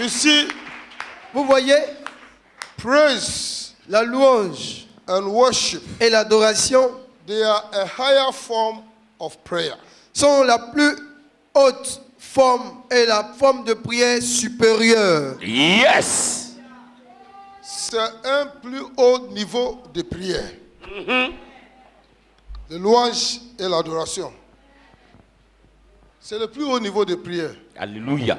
You see, Vous voyez, praise la louange and worship, et l'adoration they are a higher form of prayer. sont la plus haute forme et la forme de prière supérieure. Yes. C'est un plus haut niveau de prière. Le louange et l'adoration. C'est le plus haut niveau de prière. Alléluia.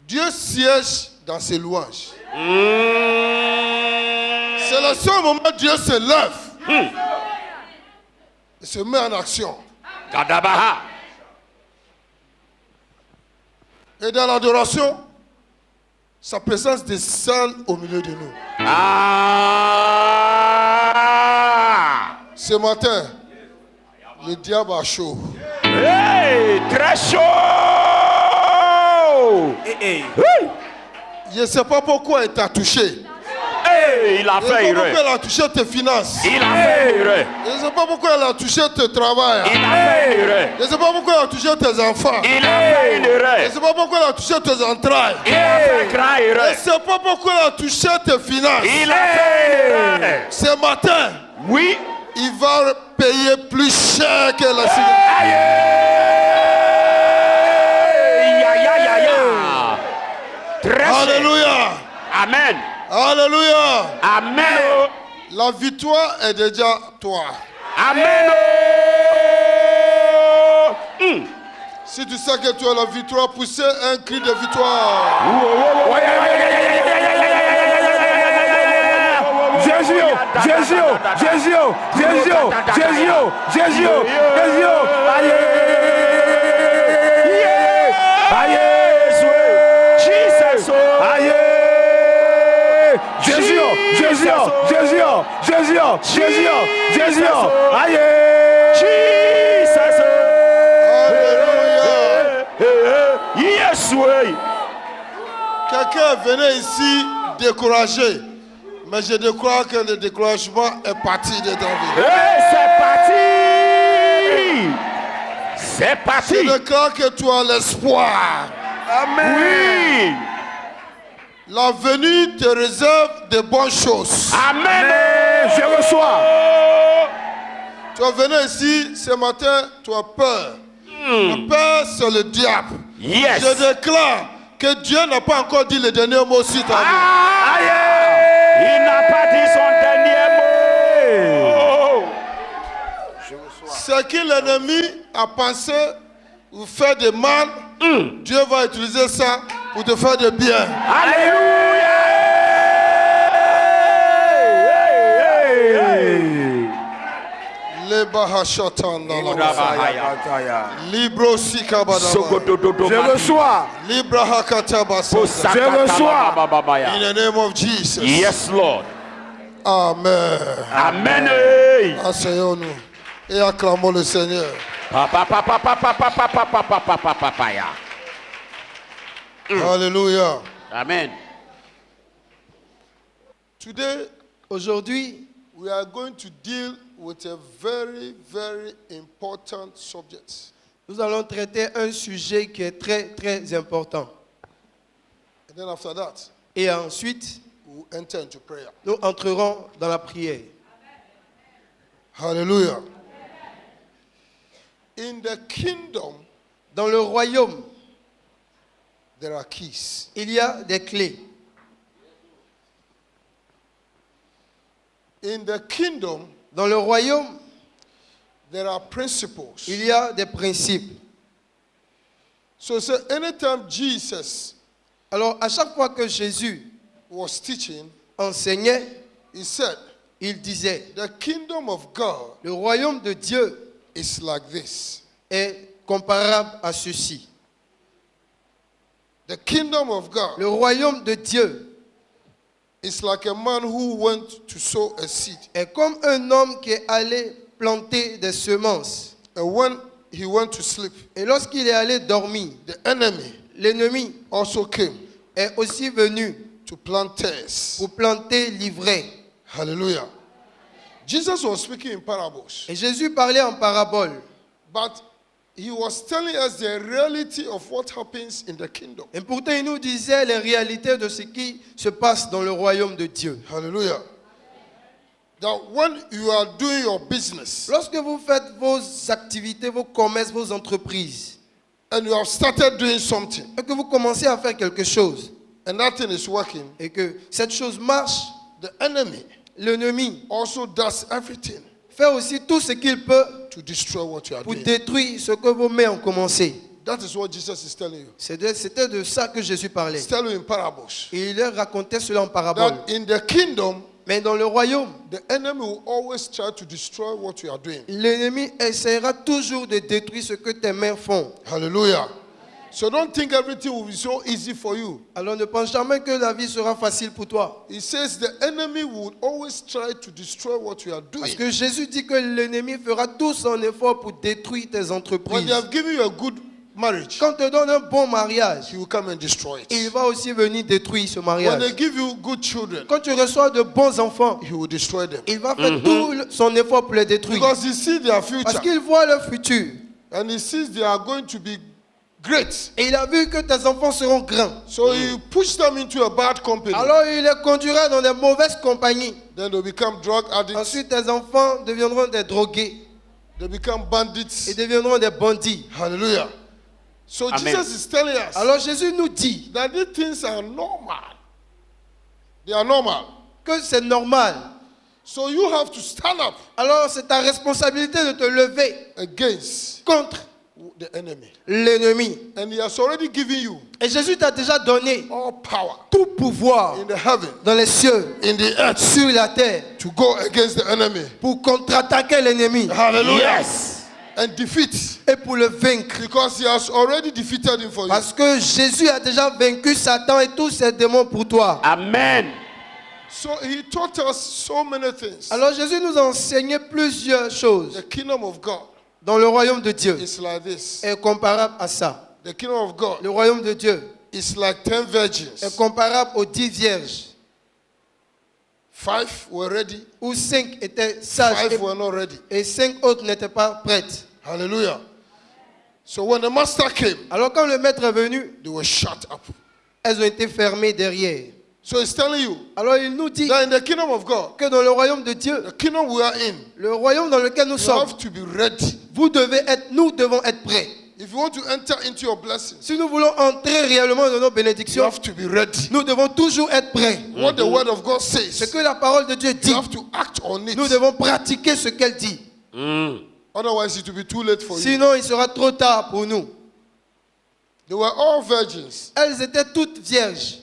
Dieu siège dans ses louanges. C'est le seul moment où Dieu se lève et se met en action. Kadabaha. Et dans l'adoration, sa présence descend au milieu de nous. Ah. Ce matin, le diable a chaud. Hey, très chaud. Hey. Je ne sais pas pourquoi il t'a touché. Hey, il a Je ne sais fait pas pourquoi erreur. il a touché tes finances. Il a fait erreur. Je ne sais pas pourquoi il a touché tes travail. Il a fait erreur. Je ne sais pas pourquoi il a touché tes enfants. Il a fait une Je ne erreur. sais pas pourquoi il a touché tes entrailles. Il a fait grand Je erreur. ne sais pas pourquoi il a touché tes finances. Il a fait une erreur. Ce matin, Oui. il va payer plus cher que la cigarette. Aïe. Ya, ya, ya, ya. Très cher. Alléluia. Amen. Alléluia. Amen. La victoire est déjà toi. Amen. Si tu sais que tu as la victoire, poussez un cri de victoire. Jésus, Jésus, Jésus, Jésus, Jésus, Jésus, Jésus. Aïe. Aïe. Jesus. Aïe. Jésus, Jésus, Jésus, Jésus, Jésus, Jésus. Aïe. Jesus. Alléluia. Yes, way. Quelqu'un venait ici découragé. Mais je crois que le découragement est parti de ta vie. Hey, c'est parti. C'est Je parti. déclare que tu as l'espoir. Oui. L'avenir te réserve de bonnes choses. Amen. Je reçois. Tu es venu ici ce matin, tu as peur. La peur, c'est le diable. Yes. Je déclare que Dieu n'a pas encore dit le dernier mot sur ta vie. Aïe. Il n'a pas dit son dernier mot. Ce que l'ennemi a pensé vous faire de mal, Dieu va utiliser ça pour te faire de bien. Le bahashatan Libro sikabadaba. Je reçois. Libra hakatabasa. Je reçois. In the name of Jesus. Yes, Lord. Amen. Amen. Asseyons-nous et acclamons le Seigneur. Alléluia. Amen. Today, Aujourd'hui, we are going to deal with a very, very important subject. nous allons traiter un sujet qui est très, très important. And then after that, Et ensuite, we'll enter into prayer. nous entrerons dans la prière. Hallelujah. In the kingdom, Dans le royaume, there are keys. il y a des clés. In the kingdom, Dans le royaume, there are principles. il y a des principes. So anytime Jesus Alors, à chaque fois que Jésus was teaching, enseignait, he said, il disait, the kingdom of God le royaume de Dieu is like this. est comparable à ceci. The kingdom of God Le royaume de Dieu is like a man who went to sow a seed. est comme un homme qui est allé planter des semences. And when he went to sleep, Et lorsqu'il est allé dormir, the enemy l'ennemi also came est aussi venu to plant tares. pour planter l'ivraie. Hallelujah. Jesus was speaking in parables, Et Jésus parlait en parabole. but he was telling us the reality of what happens in the kingdom. Et pourtant, il nous disait les réalités de ce qui se passe dans le royaume de Dieu. Hallelujah. That when you are doing your business Lorsque vous faites vos activités, vos commerces, vos entreprises, and you have started doing something et que vous commencez à faire quelque chose, and that thing is working, et que cette chose marche, the enemy l'ennemi also does everything fait aussi tout ce qu'il peut to destroy what you are pour doing. détruire ce que vos mains ont commencé. That is what Jesus is telling you. C'était de ça que Jésus parlait. He's telling you in parables. Et il leur racontait cela en parabole. That in the kingdom, Mais dans le royaume, the enemy will always try to destroy what you are doing. l'ennemi essaiera toujours de détruire ce que tes mains font. Hallelujah. So don't think everything will be so easy for you. Alors ne pense jamais que la vie sera facile pour toi. He says the enemy would always try to destroy what you are Parce doing. que Jésus dit que l'ennemi fera tout son effort pour détruire tes When they entreprises. have given you a good marriage, Quand on te donne un bon mariage, he will come and destroy il it. va aussi venir détruire ce When mariage. they give you good children, Quand tu reçois de bons enfants, he will destroy them. il va faire tout son effort pour les détruire. Because he sees their Parce future qu'il voit leur futur. and he sees they are going to be great. Et il a vu que tes enfants seront grands. So he pushes them into a bad company. Alors il les conduira dans des mauvaises compagnies. Then they become drug addicts. Ensuite, tes enfants deviendront des drogués. They become bandits. Ils deviendront des bandits. Hallelujah. So Amen. Jesus is telling us Alors Jésus nous dit that these things are normal. They are normal. que c'est normal. So you have to stand up Alors c'est ta responsabilité de te lever against contre the enemy. l'ennemi. And he has already given you Et Jésus t'a déjà donné all power tout pouvoir in the heaven, dans les cieux, in the earth, sur la terre, to go against the enemy. pour contre-attaquer l'ennemi Hallelujah. Yes. And defeat. et pour le vaincre. Because he has already defeated him for you. Parce que Jésus a déjà vaincu Satan et tous ses démons pour toi. Amen. So he taught us so many things. Alors Jésus nous a enseigné plusieurs choses. The kingdom of God Dans le royaume de Dieu is like this. est comparable à ça. The kingdom of God Le royaume de Dieu is like 10 est virgins. comparable aux 10 vierges, 5 were ready, où 5 étaient sages 5 were not ready. et 5 autres n'étaient pas prêtes. Hallelujah. So when the master came, Alors quand le maître est venu, they were shut up. elles ont été fermées derrière. So he's telling you Alors il nous dit that in the kingdom of God, que dans le royaume de Dieu, the kingdom we are in, le royaume dans lequel nous you sommes, have to be ready. nous devons être prêts. If you want to enter into your blessings, Si nous voulons entrer réellement dans nos you bénédictions, have to be ready. nous devons toujours être prêts. What the word of God Ce says, que la parole de Dieu dit, you have to act on it. nous devons pratiquer ce qu'elle dit. Otherwise, it will be too late for you. Sinon, il sera trop tard pour nous. They were all virgins. Elles étaient toutes vierges.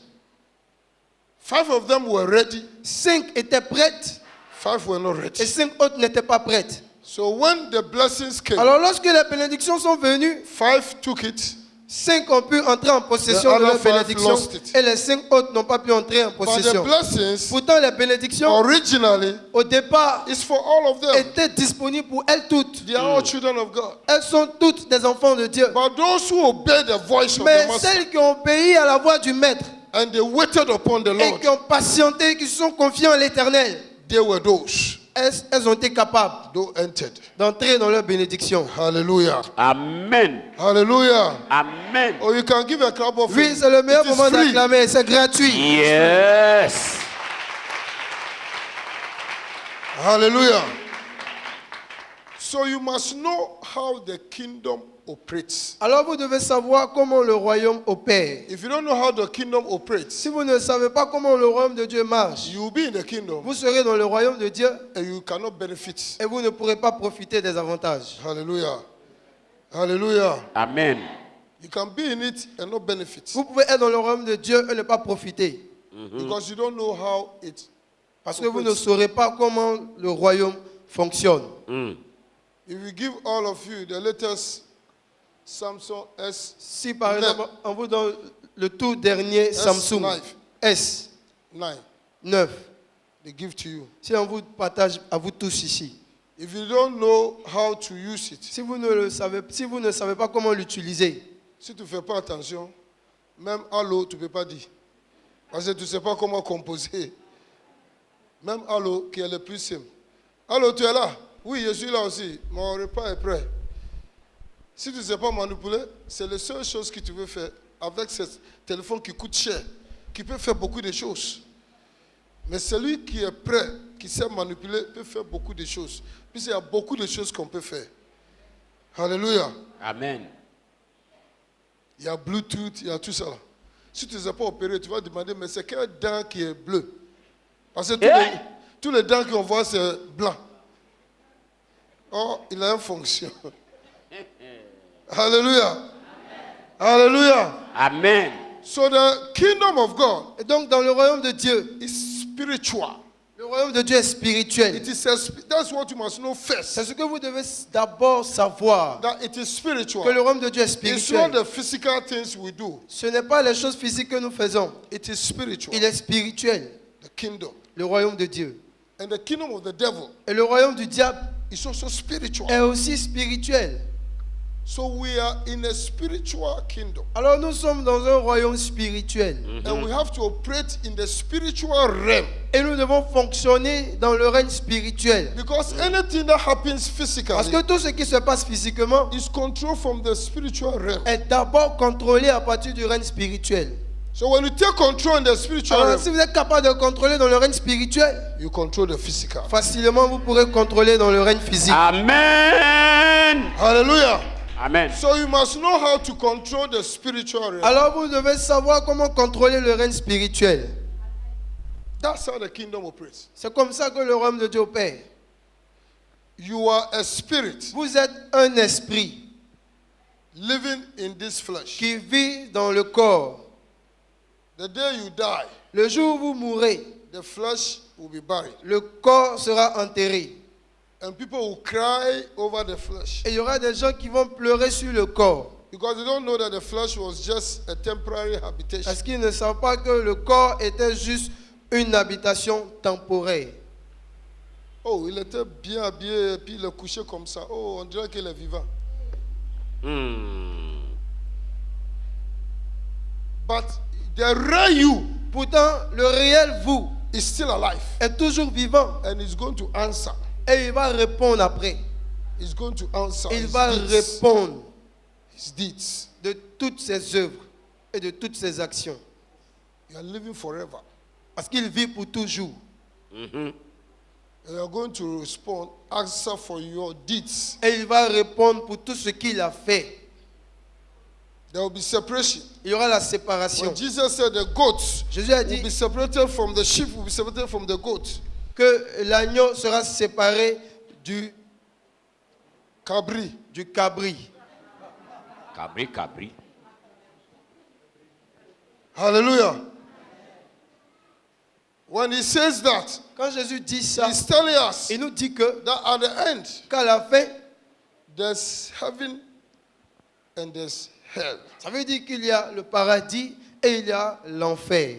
5 of them were ready, 5 étaient prêtes 5 were not et ready. 5 autres n'étaient pas prêtes. So when the blessings came, Alors lorsque les bénédictions sont venues, 5 took it, 5 ont pu entrer en possession The de leurs other 5 bénédictions lost it. et les 5 autres n'ont pas pu entrer en but the possession. blessings Pourtant, les bénédictions, originally au départ, is for all of them. étaient disponibles pour elles toutes. They are all children of God. Elles sont toutes des enfants de Dieu. But those who obey the voice of Mais the master celles qui ont obéi à la voix du Maître and they waited upon the et Lord, qui ont patienté, qui se sont confiés en l'Éternel, they were those elles ont été capables who entered. d'entrer dans leur bénédiction. Hallelujah. Amen. Hallelujah. Amen. Or you can give a clap of Oui, c'est le meilleur It is moment free. d'acclamer, c'est gratuit. Yes. Hallelujah. So you must know how the kingdom operates. Alors vous devez savoir comment le royaume opère. If you don't know how the kingdom operates, Si vous ne savez pas comment le royaume de Dieu marche, you will be in the kingdom vous serez dans le royaume de Dieu and you cannot benefit. et vous ne pourrez pas profiter des avantages. Hallelujah. Hallelujah. Amen. You can be in it and not benefit Vous pouvez être dans le royaume de Dieu et ne pas profiter because you don't know how it parce que vous ne saurez pas comment le royaume fonctionne. If we give all of you the latest Samsung S9, Si par exemple on vous donne le tout dernier Samsung S9, they give to you. si on vous partage à vous tous ici, If you don't know how to use it, si vous ne savez pas comment l'utiliser, si tu ne fais pas attention, même allô, tu ne peux pas dire. Parce que tu ne sais pas comment composer. Même allô, qui est le plus simple. Allô, tu es là? Oui, je suis là aussi. Mon repas est prêt. Si tu ne sais pas manipuler, c'est la seule chose que tu veux faire avec ce téléphone qui coûte cher, qui peut faire beaucoup de choses. Mais celui qui est prêt, qui sait manipuler, peut faire beaucoup de choses. Puisqu'il y a beaucoup de choses qu'on peut faire. Alléluia. Amen. Il y a Bluetooth, il y a tout ça là. Si tu ne sais pas opérer, tu vas demander, mais c'est quel dent qui est bleu? Parce que tous les dents qu'on voit, c'est blanc. Oh, il a une fonction. Alléluia. Alléluia. Amen. So the kingdom of God Et donc, dans le royaume de Dieu, is spiritual. le royaume de Dieu est spirituel. It is that's what you must know first. C'est ce que vous devez d'abord savoir. That it is spiritual. Que le royaume de Dieu est It's spirituel. not the physical things we do. Ce n'est pas les choses physiques que nous faisons. It is spiritual. Il est spirituel, The kingdom. le royaume de Dieu. And the kingdom of the devil Et le royaume du diable is also spiritual. est aussi spirituel. So we are in a spiritual kingdom. Alors nous sommes dans un royaume spirituel. And we have to operate in the spiritual realm. Et nous devons fonctionner dans le règne spirituel. Because anything that happens Parce physically que tout ce qui se passe physiquement is controlled from the spiritual realm. est d'abord contrôlé à partir du règne spirituel. So when you take control in the spiritual Alors realm, si vous êtes capable de contrôler dans le règne spirituel, you control the physical. facilement vous pourrez contrôler dans le règne physique. Amen. Hallelujah. Amen. So you must know how to control the spiritual realm. Alors vous devez savoir comment contrôler le règne spirituel. That's how the kingdom operates. C'est comme ça que le royaume de Dieu opère. You are a spirit Vous êtes un esprit living in this flesh. qui vit dans le corps. The day you die, Le jour où vous mourrez, the flesh will be buried. le corps sera enterré. And people will cry over the flesh. Et il y aura des gens qui vont pleurer sur le corps. Because they don't know that the flesh was just a temporary habitation. Parce qu'ils ne savent pas que le corps était juste une habitation temporaire. Oh, il était bien habillé et puis il est couché comme ça. Oh, on dirait qu'il est vivant. But the real you Pourtant, le réel vous is still alive. est toujours vivant. And he's going to answer. Et il va répondre après. He's going to answer Il his va deeds. répondre His deeds. de toutes ses œuvres et de toutes ses actions. You are living forever. Parce qu'il vit pour toujours. And you are going to respond, answer for your deeds. Et il va répondre pour tout ce qu'il a fait. There will be separation. Il y aura la séparation. When Jesus said the goats Jésus a will dit be separated from the sheep, will be separated from the goats. que l'agneau sera séparé du Cabri. cabri. Cabri, cabri. Hallelujah. When he says that, Quand Jésus dit ça, he's telling us il nous dit que that at the end, qu'à la fin, there's heaven and there's hell. ça veut dire qu'il y a le paradis et il y a l'enfer.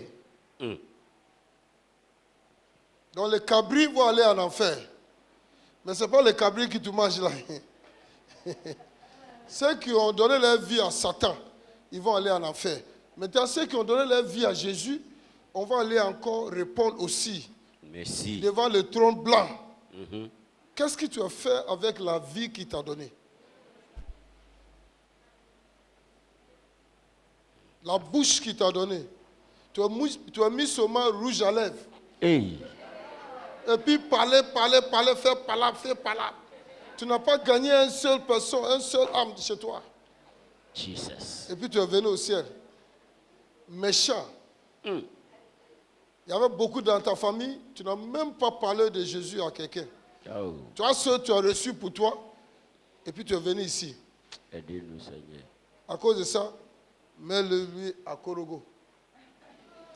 Donc les cabris vont aller en enfer. Mais ce n'est pas les cabris qui te mangent là. Ceux qui ont donné leur vie à Satan, ils vont aller en enfer. Maintenant, ceux qui ont donné leur vie à Jésus, on va aller encore répondre aussi Merci. devant le trône blanc. Qu'est-ce que tu as fait avec la vie qu'il t'a donnée? La bouche qu'il t'a donnée. Tu as mis seulement rouge à lèvres. Hey. Et puis parler, faire palabre. Tu n'as pas gagné une seule personne, une seule âme chez toi. Jesus. Et puis tu es venu au ciel. Méchant. Il y avait beaucoup dans ta famille, tu n'as même pas parlé de Jésus à quelqu'un. Oh. Tu as ce que tu as reçu pour toi, et puis tu es venu ici. Aidez-nous, Seigneur. À cause de ça, mets-le lui à Korogo.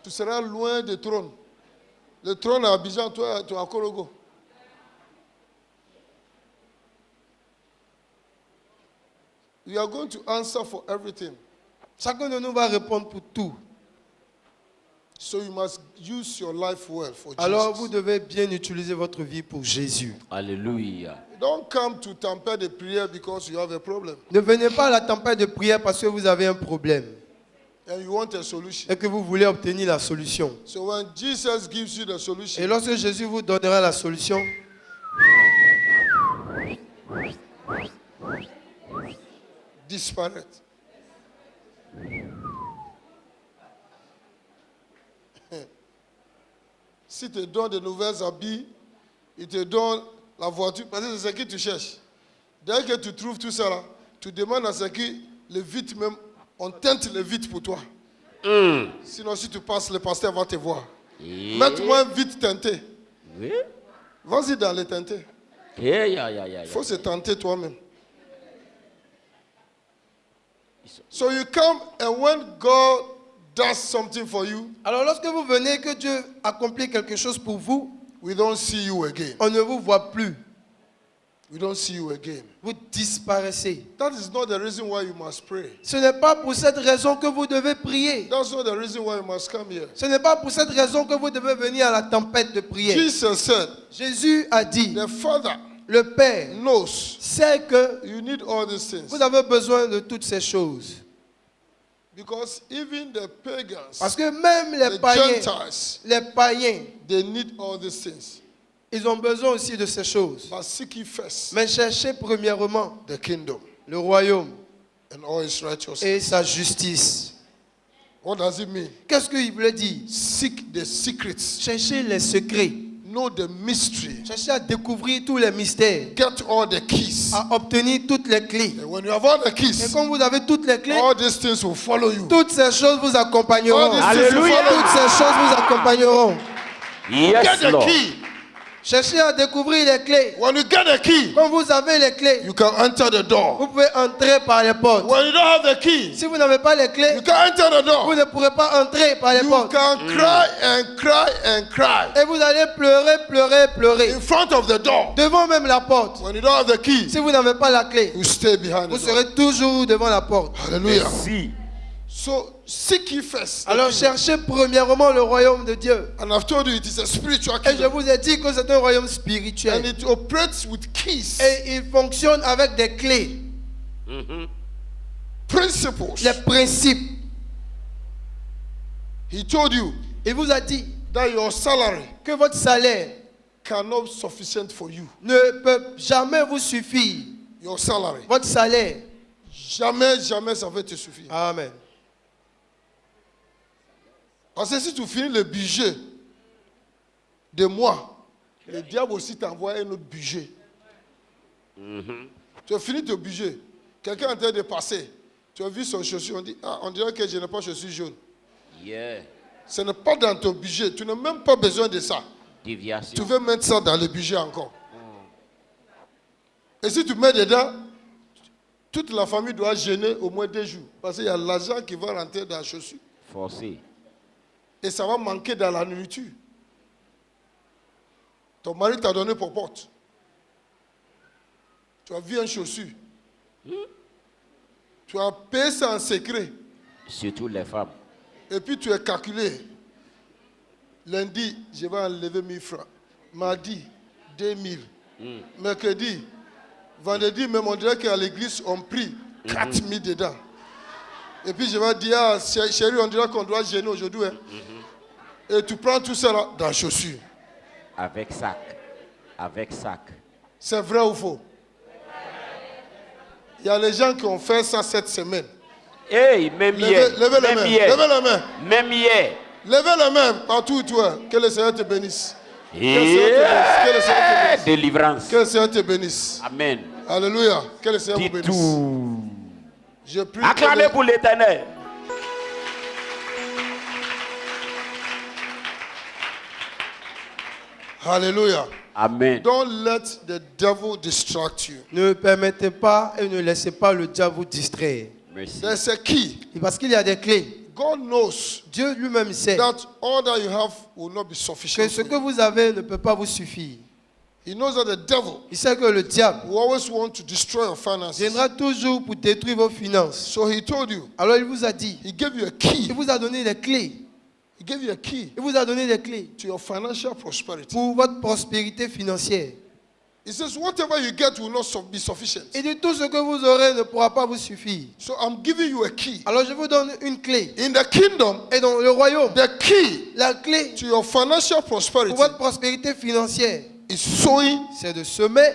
Tu seras loin du trône. Le trône à Abidjan, toi, tu es à Korogo. We are going to answer for everything. Chacun de nous va répondre pour tout. So you must use your life well for Alors Jesus. vous devez bien utiliser votre vie pour Jésus. Alléluia. Don't come to tempête de prière because you have a problem Ne venez pas à la tempête de prière parce que vous avez un problème and you want a solution. et que vous voulez obtenir la solution. So when Jesus gives you the Et solution, lorsque Jésus vous donnera la solution, disparaître. Si tu te donnes de nouvelles habits, il te donne la voiture, parce que c'est ce que tu cherches. Dès que tu trouves tout ça là, tu demandes à ce que les vitres même, on teinte les vitres pour toi. Sinon, si tu passes, le pasteur va te voir. Mets-moi une vitre teintée. Oui. Vas-y dans les teintés. Il faut se tenter toi-même. So you come and when God does something for you, Alors lorsque vous venez, que Dieu accomplit quelque chose pour vous, we don't see you again. on ne vous voit plus. We don't see you again. Vous disparaissez. That is not the reason why you must pray. Ce n'est pas pour cette raison que vous devez prier. That's not the reason why you must come here. Ce n'est pas pour cette raison que vous devez venir à la tempête de prière. Jesus said, Jésus a dit, the Father le Père knows sait que you need all these things. vous avez besoin de toutes ces choses. Because even the pagans, Parce que même les the païens, Gentiles, they need all these things. ils ont besoin aussi de ces choses. But seek ye first Mais cherchez premièrement the kingdom le royaume and all its righteousness. et sa justice. What does it mean? Qu'est-ce qu'il voulait dire? Seek the secrets. Cherchez les secrets. Know the mystery. Cherchez à découvrir tous les mystères. Get all the keys. À obtenir toutes les clés. And when you have all the Et keys, quand vous avez toutes les clés, all these things will follow you. toutes ces choses vous accompagneront. All these things will Alléluia. follow Toutes you. ces choses vous accompagneront. Yes, Get the Lord. key. Cherchez à découvrir les clés. When you get the key, Quand vous avez les clés, you can enter the door. vous pouvez entrer par les portes. When you don't have the key, Si vous n'avez pas les clés, you can enter the vous door. ne pourrez pas entrer par les You portes. can cry and cry and cry Et vous allez pleurer, pleurer, pleurer. in front of the door. Devant même la porte. When you don't have the key, Si vous n'avez pas la clé, you stay behind vous the door. serez toujours devant la porte. Hallelujah. Si. So seek ye first. the Alors kingdom. cherchez premièrement le royaume de Dieu. And I've told you it is a spiritual Et je kingdom. vous ai dit que c'est un royaume And spirituel. it operates with keys, Et il fonctionne avec des clés, principles. les principes. He told you Il vous a dit that your salary que votre salaire cannot be sufficient for you. ne peut jamais vous suffire. Your salary. Votre salaire. Jamais, jamais ça va te suffire. Amen. Parce que si tu finis le budget de mois, le diable aussi t'envoie un autre budget. Tu as fini ton budget. Quelqu'un est en train de passer. Tu as vu son chaussure, on dit, ah, on dirait que je n'ai pas chaussure jaune. Yeah. Ce n'est pas dans ton budget. Tu n'as même pas besoin de ça. Tu Déviation. veux mettre ça dans le budget encore. Et si tu mets dedans, toute la famille doit gêner au moins 2 jours. Parce qu'il y a l'argent qui va rentrer dans la chaussure. Forcé. Et ça va manquer dans la nourriture. Ton mari t'a donné pour porte. Tu as vu une chaussure. Tu as payé ça en secret. Surtout les femmes. Et puis tu as calculé. Lundi, je vais enlever 1000 francs. Mardi, 2000. Mercredi, vendredi, même on dirait qu'à l'église, on prie 4000 dedans. Et puis je vais dire, ah, chérie, on dirait qu'on doit gêner aujourd'hui. Hein. Et tu prends tout ça là dans la chaussure. Avec sac. Avec sac. C'est vrai ou faux? Il y a les gens qui ont fait ça cette semaine. Hey, même hier. Levez les Même mains. hier. Levez les mains. Même hier. Levez les mains partout où tu es. Que le Seigneur te bénisse. Que le Seigneur te bénisse. Que le Seigneur te bénisse. Délivrance. Que le Seigneur te bénisse. Amen. Alléluia. Que le Seigneur Dis vous bénisse. tout. Je prie. Acclamez pour l'Éternel. Alléluia. Amen. Don't let the devil distract you. Ne permettez pas et ne laissez pas le diable vous distraire. Merci. There's a key. Parce qu'il y a des clés. God knows Dieu lui-même sait that all that you have will not be que sufficient. ce for que you. vous avez ne peut pas vous suffire. He knows that the devil Il sait que le diable will always want to destroy your finances. viendra toujours pour détruire vos finances. So he told you, Alors il vous a dit, he gave you a key. il vous a donné les clés. He gave you a key Il vous a donné les clés to your financial prosperity. pour votre prospérité financière. He says, whatever you get will not be sufficient. Et de tout ce que vous aurez ne pourra pas vous suffire. So I'm giving you a key. Alors je vous donne une clé. In the kingdom, Et dans le royaume, the key la clé to your financial pour prosperity votre prospérité financière, is sowing c'est de semer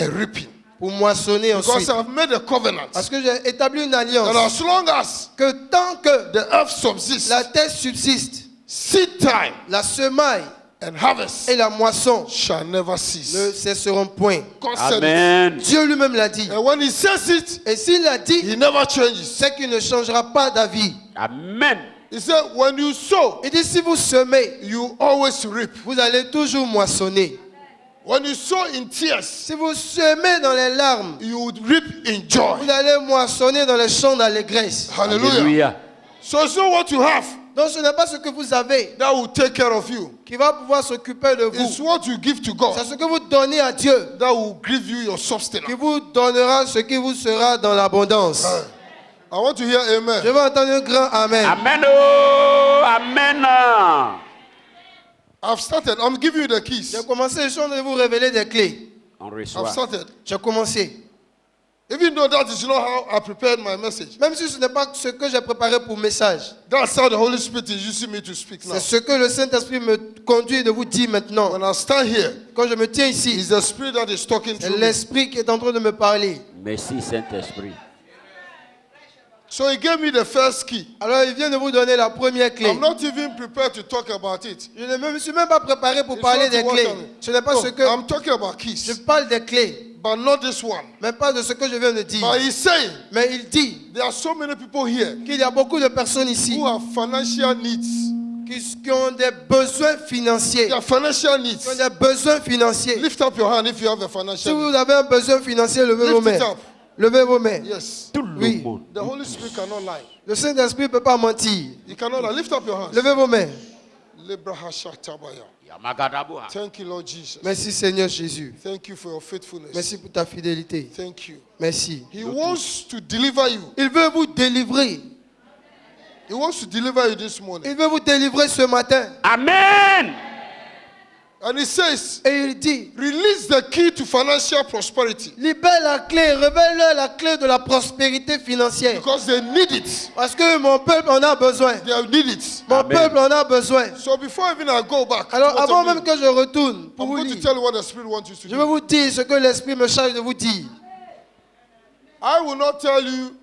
and reaping. pour moissonner Because ensuite. I've made a covenant Parce que j'ai établi une that alliance as long as que tant que the earth subsists, la terre subsiste, seed time la semaille and harvest et la moisson shall never ne cease. cesseront point. God said it. Amen. Dieu lui-même l'a dit. And when he says it, Et s'il l'a dit, he never changes. c'est qu'il ne changera pas d'avis. Amen. He said, when you sow, Il dit, si vous semez, you always reap. vous allez toujours moissonner. When you sow in tears, Si vous semez dans les larmes, you would reap in joy. vous allez moissonner dans les champs d'allégresse. Hallelujah. Alléluia. So it's not what you have Donc ce n'est pas ce que vous avez that will take care of you. qui va pouvoir s'occuper de It's vous. what you give to God C'est ce que vous donnez à Dieu that will give you your qui sustenance. vous donnera ce qui vous sera dans l'abondance. I want to hear Je amen. veux entendre un grand Amen. Amen. Oh, amen. I've started. I'm giving you the keys. J'ai commencé, je suis en train de vous révéler des clés. On I've reçoit. started. J'ai commencé. Even though that is not how I prepared my message. Même si ce n'est pas ce que j'ai préparé pour message. That's how the Holy Spirit is using me to speak now. C'est ce que le Saint-Esprit me conduit de vous dire maintenant. When I stand here, Quand je me tiens ici, it's the Spirit that is talking c'est to me. l'Esprit qui est en train de me parler. Merci, Saint-Esprit. So he gave me the first key. Alors il vient de vous donner la première clé. I'm not even prepared to talk about it. Je ne me suis même pas préparé pour It's parler not des what clés. I'm- Ce n'est pas No, ce que... I'm talking about Je keys, parle des clés, but not this one. mais pas de ce que je viens de dire. But he's saying Mais il dit there are so many people here qu'il y a beaucoup de personnes ici who have financial needs. qui ont des besoins financiers. They have financial needs. Qui ont des besoins financiers. Lift up your hand if you have a Si financial vous need. avez un besoin financier, levez Lift vos it mains. up. Levez vos mains. Yes. Tout le Oui. monde. The Holy Spirit cannot lie. Le Saint-Esprit ne peut pas mentir. He cannot lie. Lift up your hands. Levez vos mains. Lebrahashatabaya. Yamagadaboha. Thank you, Lord Jesus. Merci Seigneur Jésus. Thank you for your faithfulness. Merci pour ta fidélité. Thank you. Merci. He wants to deliver you. Il veut vous délivrer. He wants to deliver you this morning. Il veut vous délivrer ce matin. Amen. And he says, Et il dit, release the key to financial prosperity. libère la clé, révèle-leur la clé de la prospérité financière. Because they need it. Parce que mon peuple en a besoin. They need it. Mon Amen. peuple en a besoin. So before even I go back, to Alors what avant I'm même doing, que je retourne pour I'm vous going to lire, tell you what the Spirit wants you to je vais do. vous dire ce que l'Esprit me charge de vous dire. I will not tell you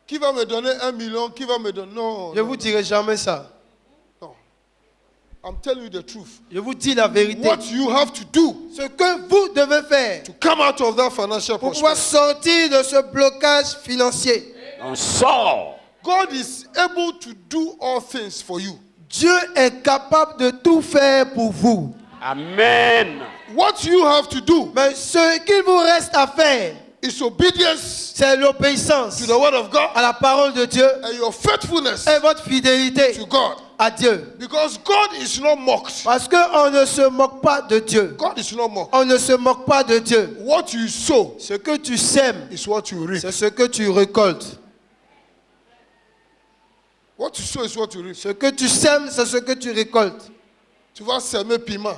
qui va me donner 1 million, qui va me donner. No, Je ne no, vous dirai jamais ça. no. I'm telling you the truth. Je vous dis la vérité. What you have to do Ce que vous devez faire to come out of that financial pour pouvoir prosperity. sortir de ce blocage financier. On sort. God is able to do all things for you. Dieu est capable de tout faire pour vous. Amen. What you have to do Mais ce qu'il vous reste à faire, is obedience c'est l'obéissance to the word of God à la parole de Dieu and your faithfulness et votre fidélité to God. à Dieu. Because God is not mocked. Parce qu'on ne se moque pas de Dieu. God is not mocked. On ne se moque pas de Dieu. What you sow Ce que tu sèmes, is what you reap. c'est ce que tu récoltes. What you sow is what you reap. Ce que tu sèmes, c'est ce que tu récoltes. Tu vas semer piment.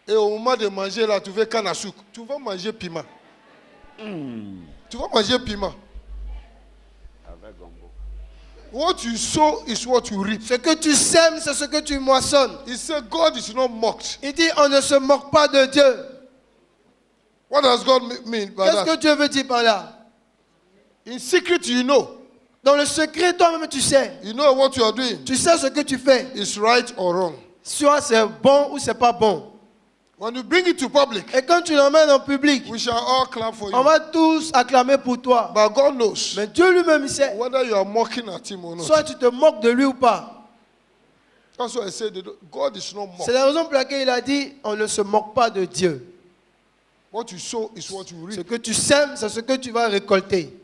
Et au moment de manger là, tu veux canne à sucre. Tu vas manger piment. Tu vas manger piment. Avec gombo. What you sow is what you reap. Ce que tu sèmes, c'est ce que tu moissonnes. He said God is not mocked. Il dit, on ne se moque pas de Dieu. What does God mean by Qu'est-ce que that? Dieu veut dire par là? In secret, you know. Dans le secret, toi-même, tu sais. You know what you are doing Tu sais ce que tu fais. is right or wrong. Soit c'est bon ou c'est pas bon. When you bring it to public, Et quand tu l'emmènes en public, we shall all clap for on you. va tous acclamer pour toi. But God knows Mais Dieu lui-même, il sait. whether you are mocking at him or not. Soit tu te moques de lui ou pas. That's why I said that God is not C'est mocked. la raison pour laquelle il a dit, on ne se moque pas de Dieu. What you sow is what you Ce reap. que tu sèmes, c'est ce que tu vas récolter.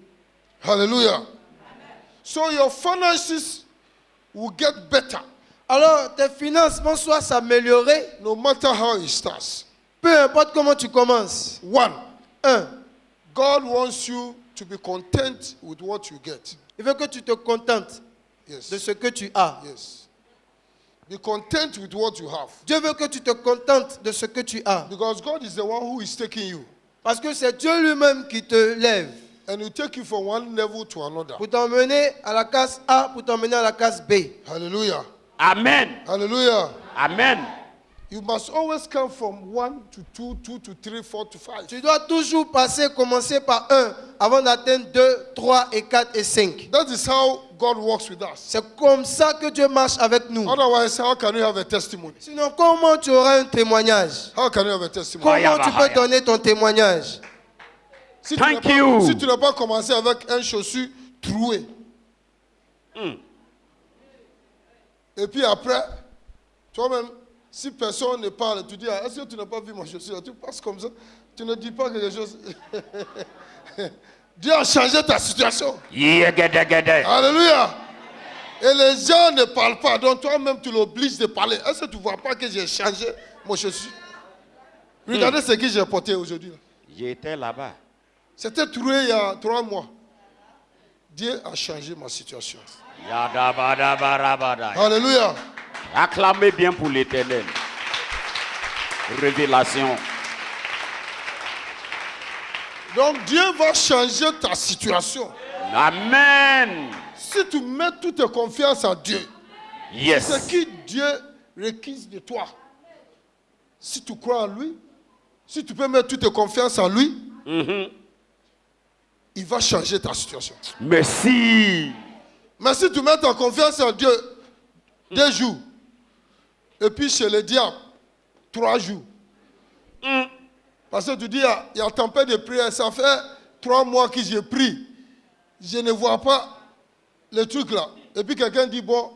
Hallelujah. So your finances will get better Alors, tes finances vont soit s'améliorer, no matter how it starts. peu importe comment tu commences. One, Un, God wants you to be content with what you get. il veut que tu te contentes Yes. de ce que tu as. Yes. Be content with what you have. Dieu veut que tu te contentes de ce que tu as. Because God is the one who is taking you. Parce que c'est Dieu lui-même qui te lève And He take you from one level to another. pour t'emmener à la case A, pour t'emmener à la case B. Hallelujah. Amen. Hallelujah. Amen. You must always come from 1 to 2, 2 to 3, 4 to 5. Tu dois toujours commencer par 1 avant d'atteindre 2, 3 et 4 et 5. That is how God works with us. C'est comme ça que Dieu marche avec nous. Otherwise, how can you have a testimony? Sinon, comment tu auras un témoignage? How can you have a testimony? Comment tu peux donner ton témoignage? Si tu Thank n'as pas- you. Si tu n'as pas commencé avec un chaussure troué, et puis après, toi-même, si personne ne parle, tu dis, ah, est-ce que tu n'as pas vu ma chaussure? Tu passes comme ça, tu ne dis pas quelque chose. Dieu a changé ta situation. Yegedegede. Alléluia. Et les gens ne parlent pas, donc toi-même tu l'obliges de parler. Est-ce que tu ne vois pas que j'ai changé mon chaussure? Regardez ce que j'ai porté aujourd'hui. J'étais là-bas. C'était trouvé il y a 3 mois. Dieu a changé ma situation. Yadabadabarabada. Alléluia. Acclamez bien pour l'Éternel. Révélation. Donc Dieu va changer ta situation. Amen. Si tu mets toute ta confiance en Dieu, ce Yes. que Dieu requiert de toi, si tu crois en lui, si tu peux mettre toute ta confiance en lui, il va changer ta situation. Merci. Mais si tu mets ta confiance en Dieu 2 jours, et puis chez le diable 3 jours, parce que tu dis, il y a tempête de prière, ça fait 3 mois que j'ai pris, je ne vois pas le truc là. Et puis quelqu'un dit, bon,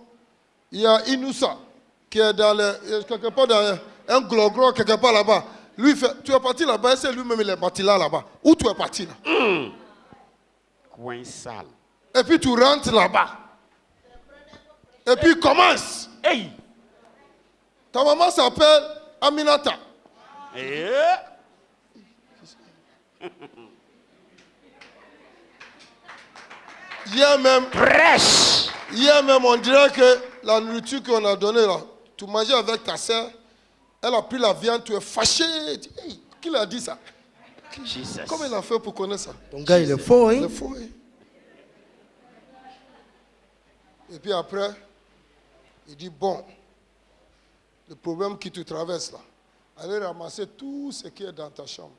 il y a Inoussa, qui est quelque part dans un glogro, quelque part là-bas. Lui, il fait, tu es parti là-bas, c'est lui-même il est parti là-bas. Où tu es parti là? Coin sale. Et puis tu rentres là-bas. Et puis commence. Hey. Ta maman s'appelle Aminata. Eh. Hier même, Prêche. on dirait que la nourriture qu'on a donnée là, tu mangeais avec ta soeur, elle a pris la viande, tu es fâché. Hey, qui l'a dit ça? Jesus. Comment il a fait pour connaître ça? Ton gars, il est faux, Il hein? est fou, hein? Et puis après, il dit, bon, le problème qui te traverse là, allez ramasser tout ce qui est dans ta chambre.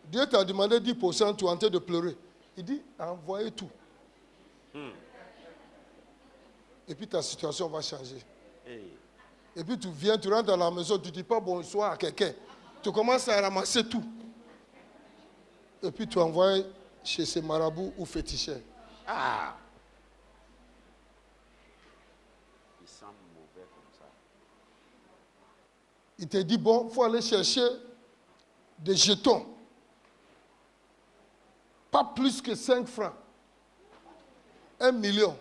Dieu t'a demandé 10%, tu es en train de pleurer. Il dit, envoyez tout. Et puis ta situation va changer. Hey. Et puis tu viens, tu rentres dans la maison, tu ne dis pas bonsoir à quelqu'un. Tu commences à ramasser tout. Et puis tu envoies chez ces marabouts ou féticheurs. Ah. Il sent mauvais comme ça. Il te dit, bon, il faut aller chercher des jetons. Pas plus que 5 francs. 1 million.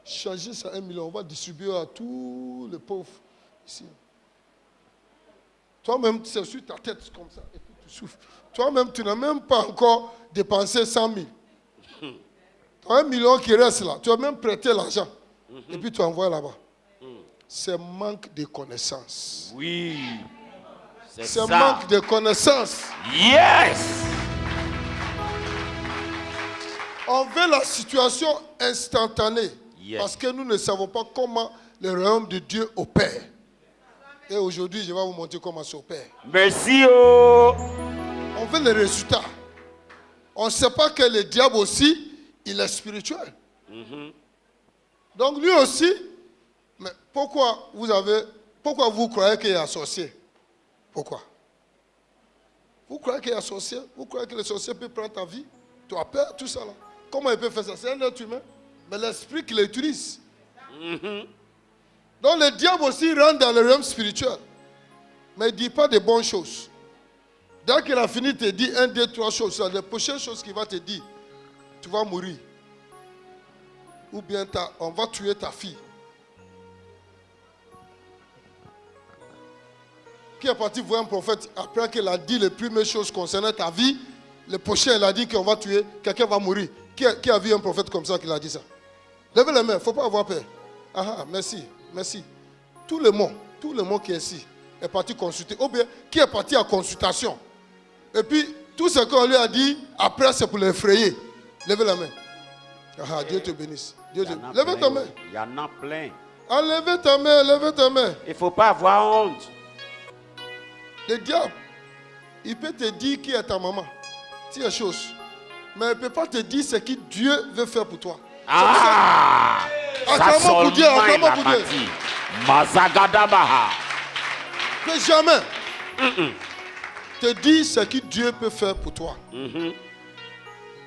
Changer ça 1 million. On va distribuer à tous les pauvres ici. Toi-même, c'est sur ta tête comme ça. Et puis tu souffles. Toi-même, tu n'as même pas encore dépensé 100 000. Tu as 1 million qui reste là. Tu as même prêté l'argent. Et puis tu envoies là-bas. C'est manque de connaissance. Oui. C'est ça. manque de connaissance. Yes. On veut la situation instantanée. Yes. Parce que nous ne savons pas comment le royaume de Dieu opère. Et aujourd'hui, je vais vous montrer comment ça opère. Merci. Oh. On veut les résultats. On ne sait pas que le diable aussi, il est spirituel. Donc lui aussi, mais pourquoi vous croyez qu'il est un sorcier? Pourquoi? Vous croyez qu'il est un sorcier? Vous croyez que le sorcier peut prendre ta vie? Tu as peur, tout ça là. Comment il peut faire ça? C'est un être humain. Mais l'esprit qui l'utilise. Donc le diable aussi rentre dans le royaume spirituel. Mais il ne dit pas de bonnes choses. Dès qu'il a fini, il te dit 1, 2, 3 choses. Les prochaines choses qu'il va te dire, tu vas mourir. Ou bien on va tuer ta fille. Qui est parti voir un prophète après qu'il a dit les premières choses concernant ta vie? Le prochain, il a dit qu'on va tuer, quelqu'un va mourir. Qui a vu un prophète comme ça qui a dit ça? Levez les mains, il ne faut pas avoir peur. Ah, merci, merci. Tout le monde qui est ici est parti consulter. Ou bien, qui est parti à consultation. Et puis, tout ce qu'on lui a dit, après, c'est pour l'effrayer. Levez la main. Ah, Dieu te bénisse. Levez ta main. Il y en a plein. Enlevez ta main, levez ta main. Il ne faut pas avoir honte. Le diable, il peut te dire qui est ta maman. C'est une chose. Mais il ne peut pas te dire ce que Dieu veut faire pour toi. Ah! Ça Acclamons pour Dieu, seulement il acclamons a pour pas Dieu. dit. Mazagadabaha. Que jamais te dire ce que Dieu peut faire pour toi.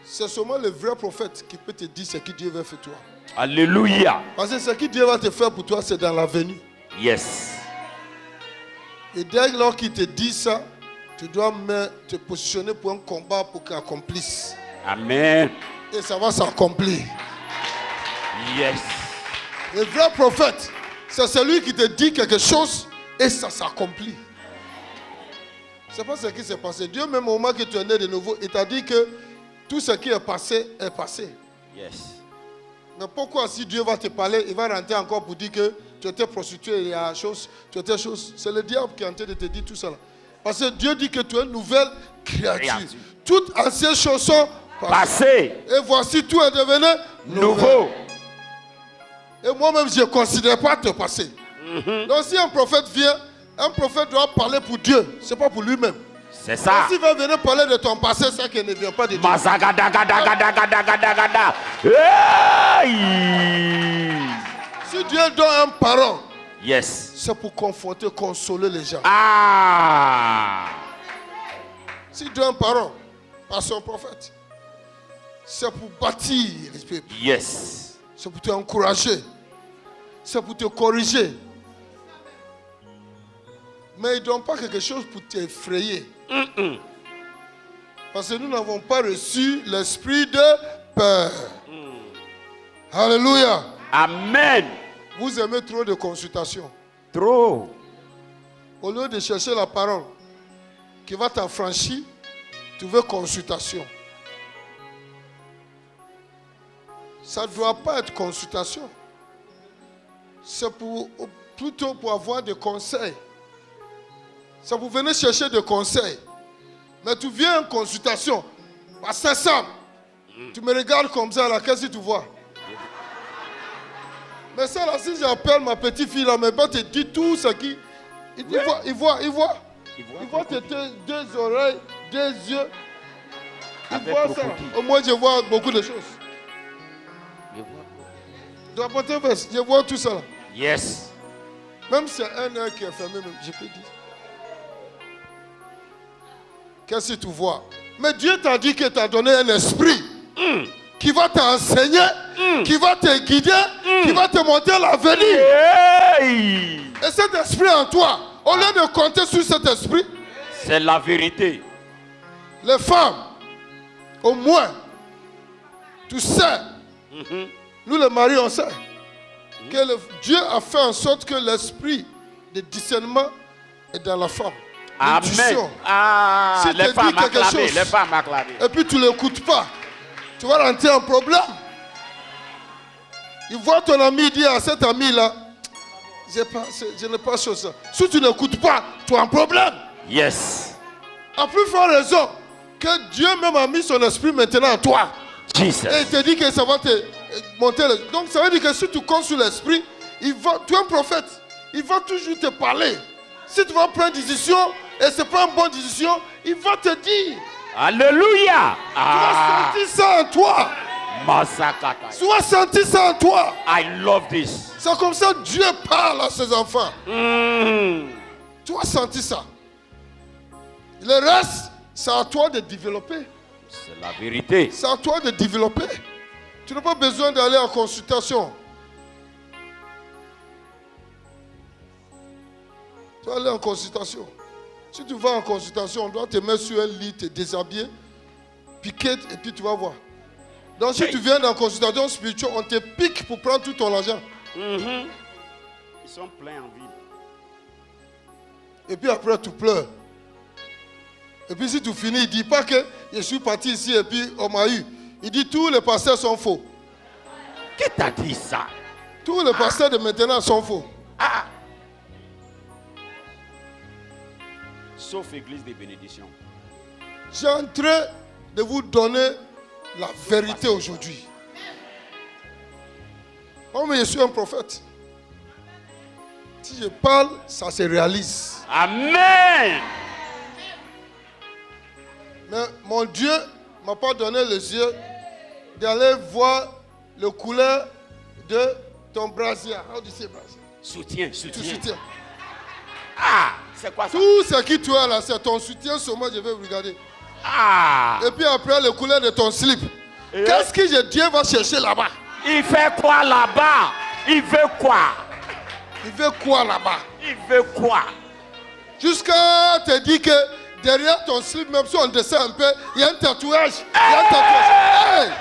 C'est seulement le vrai prophète qui peut te dire ce que Dieu veut faire pour toi. Alléluia. Parce que ce que Dieu va te faire pour toi, c'est dans l'avenir. Yes. Et dès lors qu'il te dit ça, tu dois te positionner pour un combat pour qu'il accomplisse. Amen. Et ça va s'accomplir. Yes. Le vrai prophète, c'est celui qui te dit quelque chose et ça s'accomplit. C'est pas ce qui s'est passé. Dieu, même au moment que tu es né de nouveau, il t'a dit que tout ce qui est passé est passé. Yes. Mais pourquoi si Dieu va te parler, il va rentrer encore pour dire que tu étais prostitué, il y a chose, tu étais chose. C'est le diable qui est en train de te dire tout ça. Parce que Dieu dit que tu es une nouvelle créature. Toutes anciennes choses sont Passé. Et voici tout est devenu Nouveau. Et moi-même, je ne considère pas te passer. Donc si un prophète vient, un prophète doit parler pour Dieu. Ce n'est pas pour lui-même. C'est ça. S'il va venir parler de ton passé, c'est ça qui ne vient pas de Dieu. Mazagadagadagadagadagada. Hey! Si Dieu donne un parent, Yes. c'est pour conforter, consoler les gens. Ah! Si Dieu donne un parent, par son prophète, c'est pour bâtir les peuples. Yes. C'est pour t'encourager. C'est pour te corriger. Mais il ne donne pas quelque chose pour t'effrayer. Parce que nous n'avons pas reçu l'esprit de peur. Alléluia. Amen. Vous aimez trop de consultations. Trop. Au lieu de chercher la parole qui va t'affranchir, tu veux consultation. Ça ne doit pas être consultation. C'est plutôt pour avoir des conseils. Ça vous venez chercher des conseils. Mais tu viens en consultation. C'est ça. Tu me regardes comme ça, là, qu'est-ce que tu vois? Mais ça, là, si j'appelle ma petite fille, là, mais pas te dire tout ce qui... Il voit tes deux oreilles, deux yeux. Il voit ça. Au moins, je vois beaucoup de choses. Je vois tout ça là. Yes. Même si c'est un œil qui est fermé, même, je peux dire. Qu'est-ce que tu vois? Mais Dieu t'a dit qu'il t'a donné un esprit qui va t'enseigner, qui va te guider, qui va te montrer l'avenir. Hey! Et cet esprit en toi, au lieu de compter sur cet esprit, c'est la vérité. Les femmes, au moins, tu sais, nous les maris, on sait que Dieu a fait en sorte que l'esprit de discernement est dans la femme. Amen. Ah, si les femmes acclamées, les femmes acclamées. Et puis tu ne l'écoutes pas, tu vas rentrer en problème. Il voit ton ami, il dit à cet ami-là, je n'ai pas chose. Si tu n'écoutes pas, tu as un problème. Yes. À plus forte raison que Dieu même a mis son esprit maintenant en toi. Jesus. Et il te dit que ça va te monter. Donc ça veut dire que si tu comptes sur l'esprit, tu es un prophète. Il va toujours te parler. Si tu vas prendre une décision et ce n'est pas une bonne décision, il va te dire. Alléluia. Tu vas sentir ça en toi. Masakata. Tu vas sentir ça en toi. I love this. C'est comme ça que Dieu parle à ses enfants. Tu vas sentir ça. Le reste, c'est à toi de développer. C'est la vérité. C'est à toi de développer. Tu n'as pas besoin d'aller en consultation. Tu vas aller en consultation. Si tu vas en consultation, on doit te mettre sur un lit, te déshabiller, piquer, et puis tu vas voir. Donc si tu viens dans la consultation spirituelle, on te pique pour prendre tout ton argent. Ils sont pleins en vie. Et puis après, tu pleures. Et puis si tu finis, il ne dit pas que je suis parti ici et puis on m'a eu. Il dit tous les pasteurs sont faux. Qui t'a dit ça? Tous les pasteurs de maintenant sont faux. Sauf église des bénédictions. J'ai en train de vous donner la vérité aujourd'hui. Oh mais je suis un prophète. Si je parle, ça se réalise. Amen. Mais mon Dieu m'a pas donné les yeux d'aller voir le couleur de ton brasier. How do you say brasier? Soutien, Tu soutien. soutiens. Ah, c'est quoi ça? Tout ce qui tu as là, c'est ton soutien seulement, je vais regarder. Ah, Et puis après, le couleur de ton slip. Et- Qu'est-ce que Dieu va chercher là-bas? il fait quoi là-bas? Il veut quoi? Il veut quoi là-bas? Il veut quoi? Jusqu'à te dire que derrière ton slip, même si on descend un peu, il y a un tatouage. Il y a un tatouage.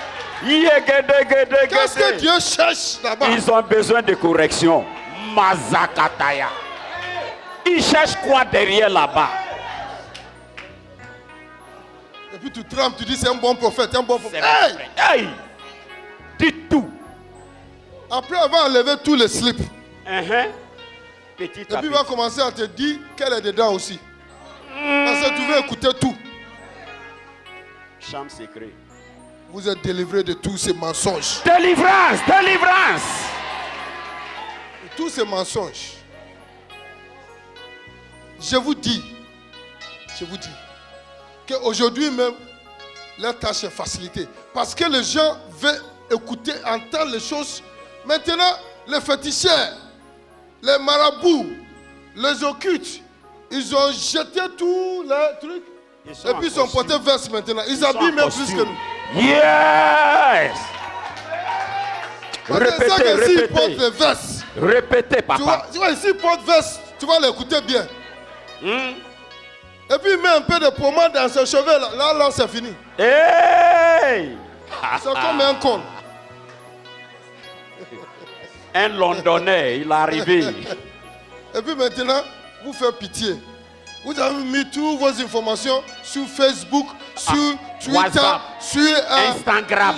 Hey! Qu'est-ce que Dieu cherche là-bas? Ils ont besoin de correction. Mazakataya. Ils cherchent quoi derrière là-bas? Et puis tu trembles, tu dis c'est un bon prophète, un bon C'est prophète. Hey! Hey! Dites tout. Après avoir enlevé tous les slips, Petit et à puis il petit. va commencer à te dire qu'elle est dedans aussi. Parce que tu veux écouter tout. Chambre secret. Vous êtes délivrés de tous ces mensonges. Délivrance, délivrance. De tous ces mensonges. Je vous dis qu'aujourd'hui même, leur tâche est facilitée. Parce que les gens veulent écouter, entendre les choses. Maintenant, les féticheurs, les marabouts, les occultes, ils ont jeté tous les trucs. Et puis ils sont portés veste maintenant. Ils habillent même plus que nous. Yes. Parce que ça Répétez, que s'ils portent répétez. les vestes, Répétez, papa. tu vois, s'ils portent veste, tu vas l'écouter bien. Et puis il met un peu de pommade dans ses cheveux, là c'est fini. Hey! C'est comme un con. Un Londonais, il est arrivé. Et puis maintenant, vous faites pitié. Vous avez mis toutes vos informations sur Facebook, sur Twitter, WhatsApp, sur Instagram,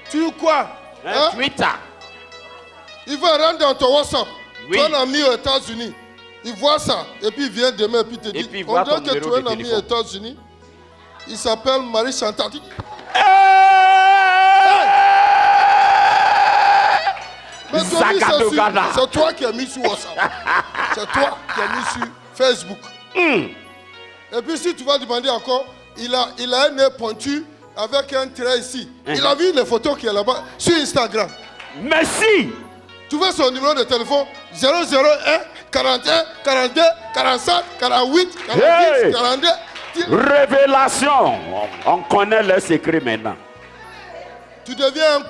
sur quoi? Hein? Twitter. Il va rentrer dans ton WhatsApp. Oui. Tu as un ami aux États-Unis. Il voit ça. Et puis il vient demain et puis il te Et puis dit il on voit dirait ton que tu numéro as un de ami aux téléphone. États-Unis. Il s'appelle Marie Chantal. Mais toi, Zagadogada. c'est toi qui as mis sur WhatsApp. C'est toi qui as mis sur Facebook. Et puis si tu vas demander encore, il a un nez pointu avec un trait ici. Il a vu les photos qui est là-bas sur Instagram. Merci. Tu vois son numéro de téléphone 001 41 42 47 48 48 Hey! 42. Révélation. On connaît les secrets maintenant. Tu deviens un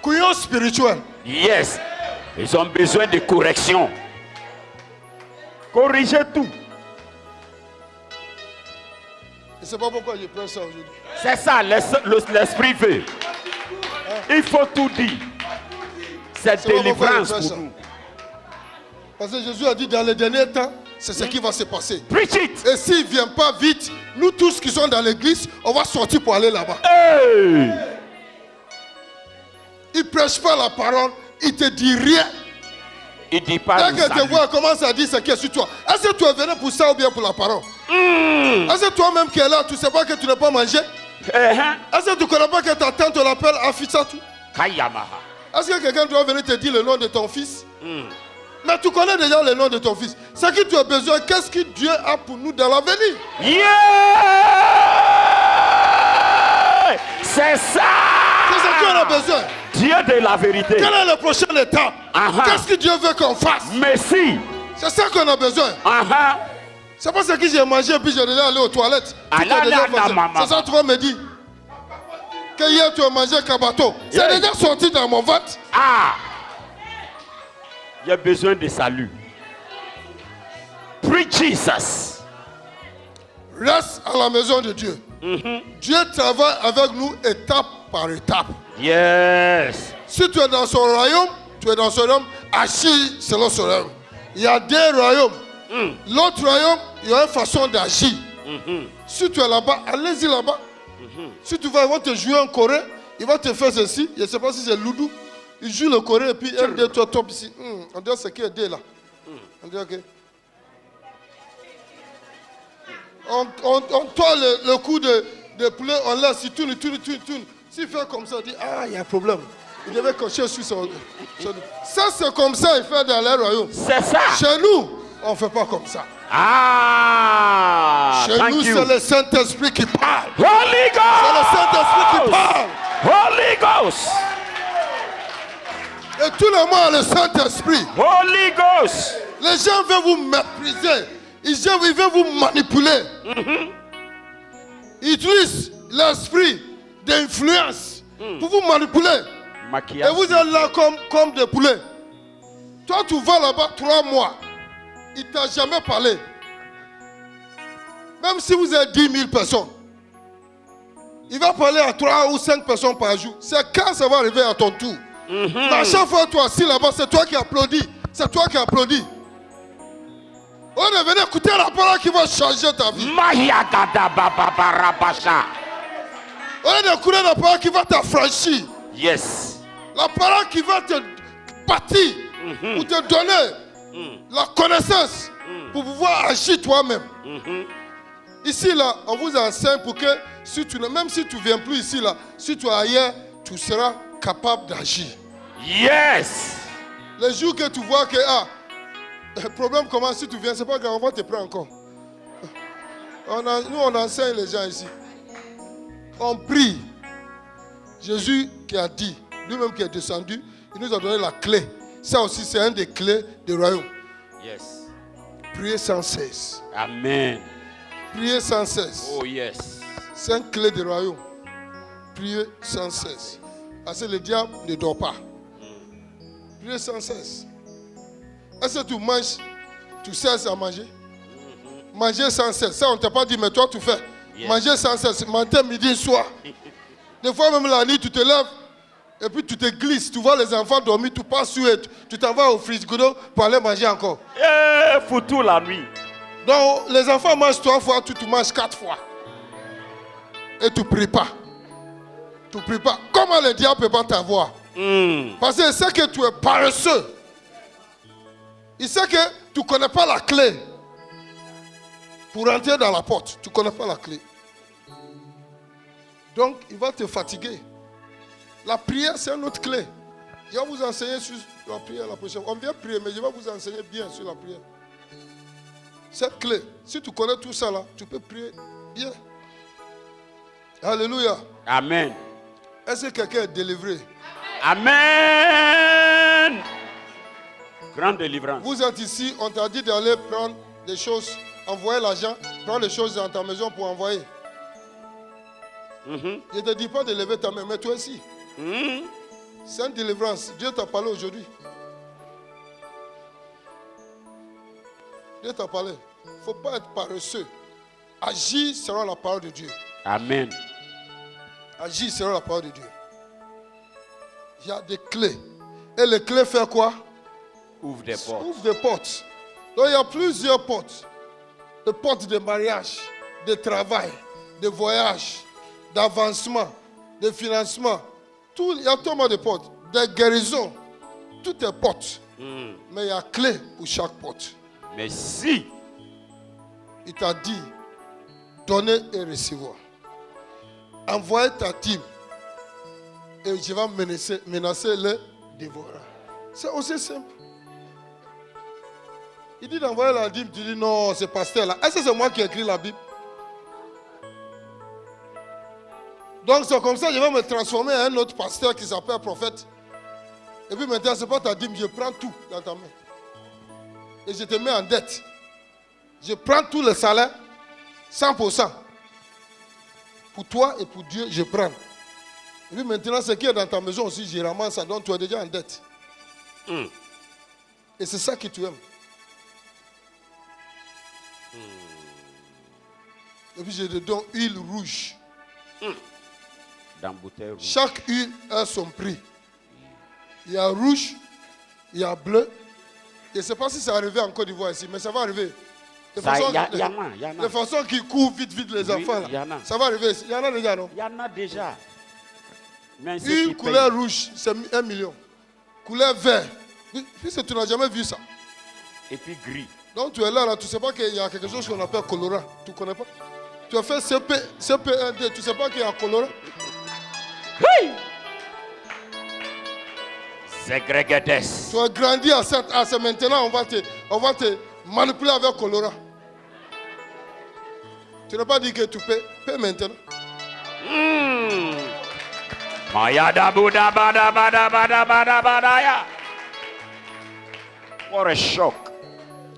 couillon spirituel. Yes. Ils ont besoin de correction. Corrigez tout. Je ne sais pas pourquoi je prends ça aujourd'hui. C'est ça, l'esprit veut. Il faut tout dire. C'est C'est pas pourquoi délivrance je fais pour ça. nous. Parce que Jésus a dit dans les derniers temps, c'est ce qui va se passer. Preach it. Et s'il ne vient pas vite, nous tous qui sommes dans l'église, on va sortir pour aller là-bas. Hey. Il ne prêche pas la parole, il ne te dit rien. Il dit pas Dès le que tu salut. vois, commence à dire ce qui est sur toi. Est-ce que tu es venu pour ça ou bien pour la parole? Est-ce que toi-même qui es là, tu ne sais pas que tu n'as pas mangé? Est-ce que tu ne connais pas que ta tante l'appelle Afisatu? Kayamaha. Est-ce que quelqu'un doit venir te dire le nom de ton fils? Mais tu connais déjà le nom de ton fils. Ce que tu as besoin, qu'est-ce que Dieu a pour nous dans l'avenir? Yeah! C'est ça! C'est ce qu'on a besoin. Dieu de la vérité. Quelle est la prochaine étape? Qu'est-ce que Dieu veut qu'on fasse? Merci. C'est ça qu'on a besoin. C'est pas ce que j'ai mangé et puis j'ai déjà allé aux toilettes. Tout est déjà passé. C'est ça que tu vas me dire. Que hier tu as mangé kabato. C'est Yeah. déjà sorti dans mon ventre. Il y a besoin de salut. Preach Jesus. Reste à la maison de Dieu. Dieu travaille avec nous étape par étape. Yes. Si tu es dans son royaume, tu es dans son royaume, agis selon son royaume. Il y a des royaumes. L'autre royaume, il y a une façon d'agir. Si tu es là-bas, allez-y là-bas. Si tu vas, ils vont te jouer en Corée, ils vont te faire ceci. Je ne sais pas si c'est Loudou. Il joue le Corée et puis 1, 2, 3, top ici. On dirait ce qui est D là. On dirait que. On toit le coup de poulet, on laisse, il tourne. S'il fait comme ça, on dit, ah, il y a un problème. Il devait cocher sur son... Ça, c'est comme ça, il fait dans les royaumes. C'est ça. Chez nous, on ne fait pas comme ça. Ah, Chez thank nous, you. c'est le Saint-Esprit qui parle. Holy C'est le Saint-Esprit qui Ghost. parle. Holy Ghost. Et tout le monde a le Saint-Esprit. Holy Ghost. Les gens veulent vous mépriser. Ils veulent vous manipuler. Ils utilisent l'esprit d'influence pour vous manipuler. Et Maquillage. vous êtes là comme des poulets. Toi, tu vas là-bas 3 mois. Il ne t'a jamais parlé. Même si vous êtes 10 000 personnes. Il va parler à 3 ou 5 personnes par jour. C'est quand ça va arriver à ton tour. Mais à chaque fois que tu es assis là-bas, c'est toi qui applaudis. C'est toi qui applaudis. On est venu écouter la parole qui va changer ta vie. Mayagada baba barabasha. On est venu écouter la parole qui va t'affranchir. Yes. La parole qui va te bâtir. Pour te donner la connaissance. Pour pouvoir agir toi-même. Ici, là, on vous enseigne pour que, si tu, même si tu ne viens plus ici, là, si tu es ailleurs, tu seras capable d'agir. Yes. Les jours que tu vois que, le problème commence, si tu viens, c'est pas grave, on va te prendre encore. Nous, on enseigne les gens ici. On prie. Jésus qui a dit, lui-même qui est descendu, il nous a donné la clé. Ça aussi, c'est une des clés du royaume. Yes. Priez sans cesse. Amen. Priez sans cesse. Oh yes. C'est une clé du royaume. Priez sans cesse. Parce que le diable ne dort pas. Priez sans cesse. Est-ce que tu manges, tu cesses à manger? Manger sans cesse. Ça, on ne t'a pas dit, mais toi, tu fais. Yes. Manger sans cesse. Matin, midi, soir. Des fois, même la nuit, tu te lèves et puis tu te glisses. Tu vois les enfants dormir, tu passes sur eux. Tu t'en vas au frigidaire pour aller manger encore. Eh, foutu la nuit. Donc, les enfants mangent 3 fois, tu manges 4 fois. Et tu ne pries pas. Tu ne pries pas. Comment le diable ne peut pas t'avoir? Parce qu'il sait que tu es paresseux. Il sait que tu ne connais pas la clé. Pour rentrer dans la porte, tu ne connais pas la clé. Donc, il va te fatiguer. La prière, c'est une autre clé. Je vais vous enseigner sur la prière la prochaine fois. On vient prier, mais je vais vous enseigner bien sur la prière. Cette clé, si tu connais tout ça là, tu peux prier bien. Alléluia. Amen. Est-ce que quelqu'un est délivré? Amen. Grande délivrance. Vous êtes ici, on t'a dit d'aller prendre des choses, envoyer l'argent, prendre les choses dans ta maison pour envoyer. Je ne te dis pas de lever ta main, mais toi aussi. C'est une délivrance. Dieu t'a parlé aujourd'hui. Dieu t'a parlé. Il ne faut pas être paresseux. Agir selon la parole de Dieu. Amen. Agir selon la parole de Dieu. Il y a des clés. Et les clés font quoi? Ouvre des portes. Ouvre des portes. Donc il y a plusieurs portes. Des portes de mariage, de travail, de voyage, d'avancement, de financement. Tout, il y a tellement de portes. Des guérisons. Tout est porte. Mais il y a clé pour chaque porte. Mais si Il t'a dit, donner et recevoir. Envoyez ta team. Et je vais menacer le dévoreur. C'est aussi simple. Il dit d'envoyer la Bible, tu dis non, c'est pasteur là. Est-ce que c'est moi qui ai écrit la Bible? Donc c'est comme ça que je vais me transformer en un autre pasteur qui s'appelle prophète. Et puis maintenant, ce n'est pas ta dîme, je prends tout dans ta main. Et je te mets en dette. Je prends tout le salaire, 100%. Pour toi et pour Dieu, je prends. Et puis maintenant, ce qui est dans ta maison aussi, je ramasse ça, donc tu es déjà en dette. Et c'est ça que tu aimes. Et puis je te donne huile rouge. dans bouteille rouge. Chaque huile a son prix. Il y a rouge, il y a bleu. Je ne sais pas si ça arrivé en Côte d'Ivoire ici, mais ça va arriver. De façon qui court vite les enfants. Là. Ça va arriver ici. Il y en a déjà, non? Il y en a déjà. Mais une couleur rouge, c'est 1 million. Couleur vert. Puisque tu n'as jamais vu ça. Et puis gris. Donc tu es là, tu ne sais pas qu'il y a quelque chose qu'on appelle colorant. Tu ne connais pas? Tu as fait CP1D, tu ne sais pas qu'il y a colorant? Hey! Zegregedes. Tu as grandi à cette âge. Maintenant, on va te manipuler avec Colora. Tu n'as pas dit que tu paies. Paie maintenant. Mayada Buddha Bada Bada Bada Bada Badaya. What a shock.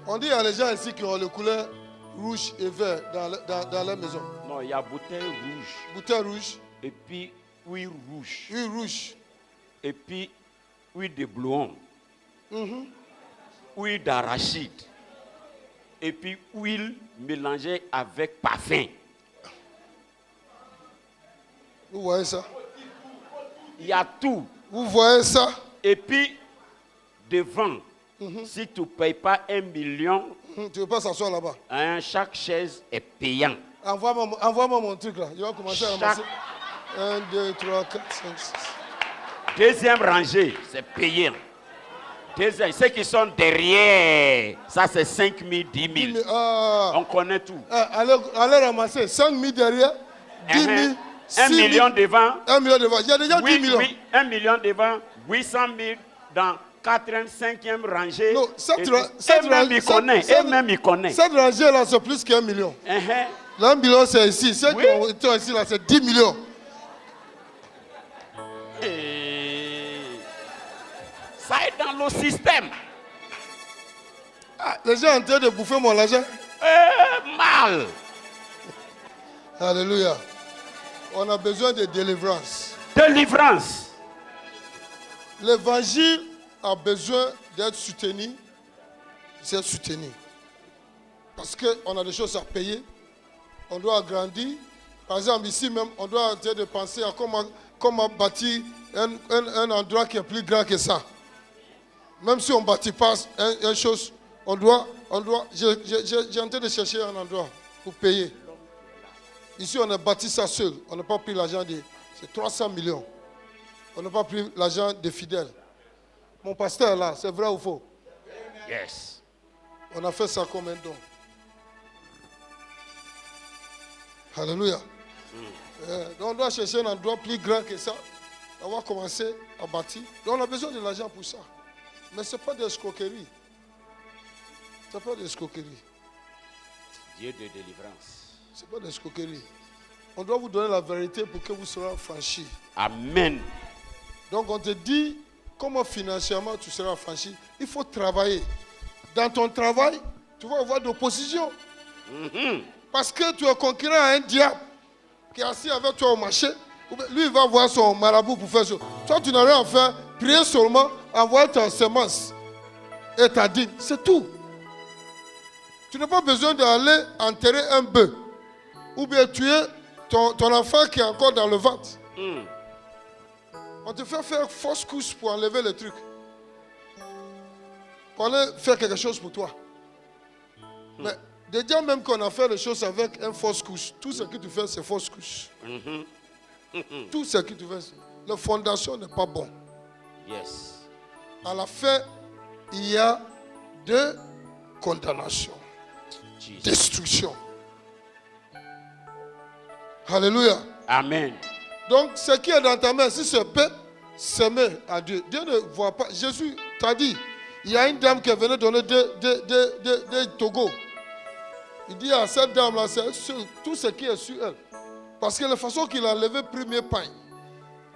On dit à les gens ici qui ont le couleur rouge et vert dans leur maison. Non, il y a bouteille rouge. Bouteille rouge, Et puis huile rouge. huile rouge. Et puis huile de blouon. Huile d'arachide. Et puis huile mélangée avec parfum. Vous voyez ça? Il y a tout. Vous voyez ça? Et puis, devant, si tu ne payes pas 1 million, Tu ne veux pas s'asseoir là-bas? chaque chaise est payante. Envoie-moi mon truc là. Je vais commencer à ramasser. 1, 2, 3, 4, 5, 6. Deuxième rangée, c'est payant. Deuxième, ceux qui sont derrière, ça c'est 5 000, 10 000. On connaît tout. Allez ramasser 5 000 derrière, 10 000, 1 million devant. 1 million devant. Il y a déjà 10 millions. Oui, 1 million devant, 800 000 dans 4e, 5e rangée. Non, Et même il connaît. Cette rangée là, c'est plus qu'1 million. L'1 million, c'est ici. Ceux qui ont été ici là, c'est 10 millions. Ça est dans le système. Les gens sont en train de bouffer mon argent. Mal. Alléluia. On a besoin de délivrance. Délivrance. L'évangile a besoin d'être soutenu. C'est soutenu. Parce qu'on a des choses à payer. On doit agrandir. Par exemple, ici même, on doit essayer de penser à comment bâtir un endroit qui est plus grand que ça. Même si on ne bâtit pas une chose, on doit. J'ai en train de chercher un endroit pour payer. Ici, on a bâti ça seul. On n'a pas pris l'argent c'est 300 millions. On n'a pas pris l'argent des fidèles. Mon pasteur là, c'est vrai ou faux? Yes. On a fait ça comme un don. Alléluia. Donc on doit chercher un endroit plus grand que ça. On va commencer à bâtir. Donc on a besoin de l'argent pour ça. Mais ce n'est pas des escroqueries. Ce n'est pas des escroqueries. Dieu de délivrance. Ce n'est pas des escroqueries. On doit vous donner la vérité pour que vous soyez franchis. Amen. Donc on te dit comment financièrement tu seras franchi. Il faut travailler. Dans ton travail, tu vas avoir de l'opposition. Parce que tu es concurrent à un diable qui est assis avec toi au marché. Lui, il va voir son marabout pour faire ça. Toi, tu n'as rien à faire. Prier seulement, envoyer ta semence et ta dîme. C'est tout. Tu n'as pas besoin d'aller enterrer un bœuf ou bien tuer ton enfant qui est encore dans le ventre. On te fait faire fausse couche pour enlever le truc. Pour aller faire quelque chose pour toi. Mais déjà même qu'on a fait les choses avec une fausse couche, tout ce que tu fais, c'est fausse couche. Tout ce que tu fais, la fondation n'est pas bon. Yes. À la fin, il y a deux condamnations. Jesus. Destruction. Alléluia. Amen. Donc, ce qui est dans ta main, si c'est paix, s'aimer à Dieu. Dieu ne voit pas. Jésus t'a dit, il y a une dame qui est venue donner des Togo. Il dit à cette dame-là, c'est tout ce qui est sur elle. Parce que la façon qu'il a levé premier pain,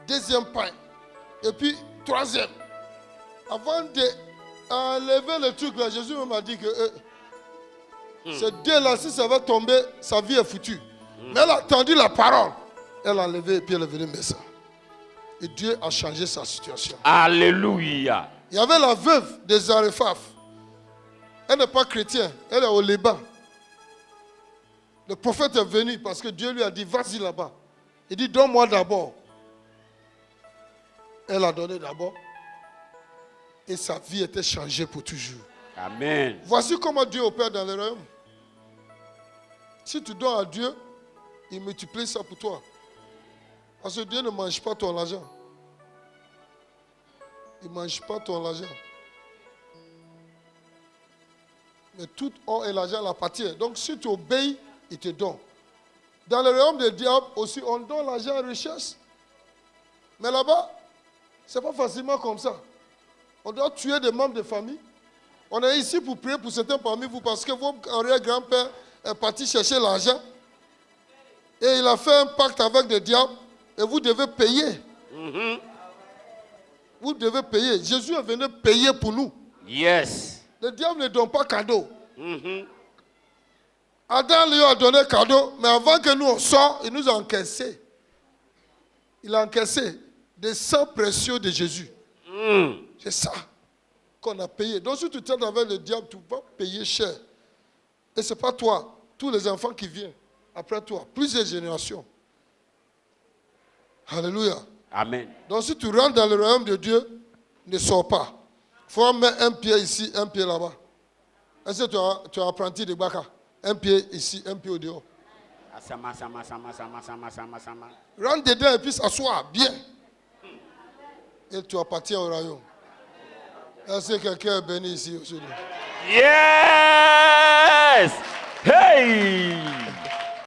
deuxième pain, et puis troisième. Avant d'enlever le truc là, Jésus m'a dit que ces deux-là, si ça va tomber, sa vie est foutue. Mais elle a entendu la parole. Elle a enlevé et puis elle est venue mettre ça. Et Dieu a changé sa situation. Alléluia. Il y avait la veuve de Zarephath. Elle n'est pas chrétienne, elle est au Liban. Le prophète est venu parce que Dieu lui a dit, vas-y là-bas. Il dit, donne-moi d'abord. Elle a donné d'abord. Et sa vie était changée pour toujours. Amen. Voici comment Dieu opère dans le royaume. Si tu donnes à Dieu, il multiplie ça pour toi. Parce que Dieu ne mange pas ton argent. Il ne mange pas ton argent. Mais tout or et l'argent l'appartient. Donc si tu obéis, il te donne. Dans le royaume des diables aussi, on donne l'argent en richesse. Mais là-bas, ce n'est pas facilement comme ça. On doit tuer des membres de famille. On est ici pour prier pour certains parmi vous parce que votre arrière-grand-père est parti chercher l'argent. Et il a fait un pacte avec le diable. Et vous devez payer. Vous devez payer. Jésus est venu payer pour nous. Yes. Le diable ne donne pas cadeau. Adam lui a donné cadeau, mais avant que nous on sorte, il nous a encaissé. Il a encaissé des sangs précieux de Jésus. C'est ça qu'on a payé. Donc si tu traites avec le diable, tu vas payer cher. Et ce n'est pas toi, tous les enfants qui viennent après toi, plusieurs générations. Alléluia. Amen. Donc si tu rentres dans le royaume de Dieu, ne sors pas. Il faut mettre un pied ici, un pied là-bas. Est-ce que tu as apprenti de Baka? Un pied ici, un pied au dehors. Rentre dedans et puis s'asseoir bien. Et tu appartiens au royaume. Est-ce que quelqu'un est béni ici aujourd'hui? Yes! Hey!